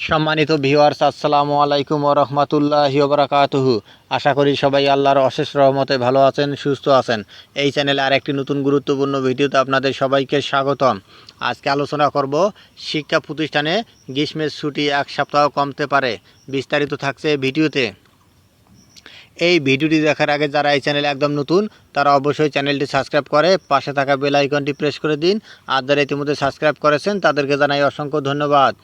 সম্মানিত ভিউয়ার্স, আসসালামু আলাইকুম ওয়া রাহমাতুল্লাহি ওয়া বারাকাতুহু। আশা করি সবাই আল্লাহর অশেষ রহমতে ভালো আছেন, সুস্থ আছেন। এই চ্যানেলে আরেকটি নতুন গুরুত্বপূর্ণ ভিডিওতে আপনাদের সবাইকে স্বাগতম। আজকে আলোচনা করব শিক্ষা প্রতিষ্ঠানে গ্রীষ্মের ছুটি এক সপ্তাহ কমতে পারে। বিস্তারিত থাকছে ভিডিওতে। এই ভিডিওটি দেখার আগে যারা এই চ্যানেলে একদম নতুন তারা অবশ্যই চ্যানেলটি সাবস্ক্রাইব করে পাশে থাকা বেল আইকনটি প্রেস করে দিন। আর যারা ইতিমধ্যে সাবস্ক্রাইব করেছেন তাদেরকে জানাই অসংখ্য ধন্যবাদ।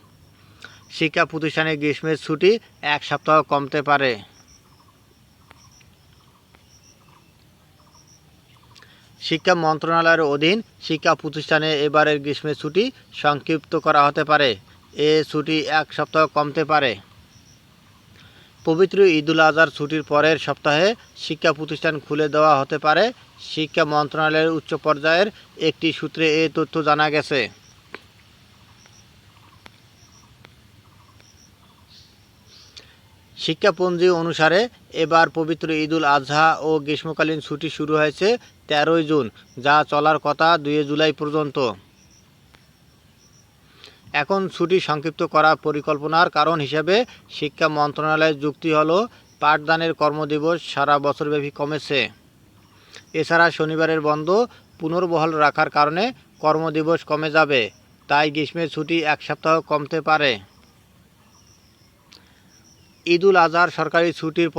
শিক্ষা প্রতিষ্ঠানে গ্রীষ্মের ছুটি এক সপ্তাহ কমতে পারে। শিক্ষা মন্ত্রণালয়ের অধীন শিক্ষা প্রতিষ্ঠানে এবারের গ্রীষ্মের ছুটি সংক্ষিপ্ত করা হতে পারে। এ ছুটি এক সপ্তাহ কমতে পারে। পবিত্র ঈদুল আজহার ছুটির পরের সপ্তাহে শিক্ষা প্রতিষ্ঠান খুলে দেওয়া হতে পারে। শিক্ষা মন্ত্রণালয়ের উচ্চ পর্যায়ের একটি সূত্রে এ তথ্য জানা গেছে। শিক্ষাপঞ্জি অনুসারে এবার পবিত্র ঈদুল আজহা ও গ্রীষ্মকালীন ছুটি শুরু হয়েছে 13ই জুন, যা চলার কথা 2 জুলাই পর্যন্ত। এখন ছুটি সংক্ষিপ্ত করার পরিকল্পনার কারণ হিসেবে শিক্ষা মন্ত্রণালয়ের যুক্তি হলো পাঠদানের কর্মদিবস সারা বছরব্যাপী কমেছে। এছাড়া শনিবারের বন্ধ পুনর্বহাল রাখার কারণে কর্মদিবস কমে যাবে, তাই গ্রীষ্মের ছুটি এক সপ্তাহ কমতে পারে। ঈদুল আজহার সরকারি ছুটির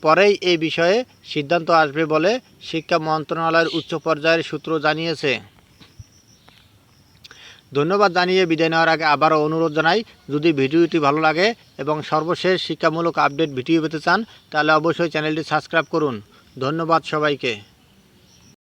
পরেই এ বিষয়ে সিদ্ধান্ত আসবে বলে শিক্ষা মন্ত্রণালয়ের উচ্চ পর্যায়ের সূত্র জানিয়েছে। ধন্যবাদ জানিয়ে বিদায় নেওয়ার আগে আবারও অনুরোধ জানাই, যদি ভিডিওটি ভালো লাগে এবং সর্বশেষ শিক্ষামূলক আপডেট ভিডিও পেতে চান তাহলে অবশ্যই চ্যানেলটি সাবস্ক্রাইব করুন। ধন্যবাদ সবাইকে।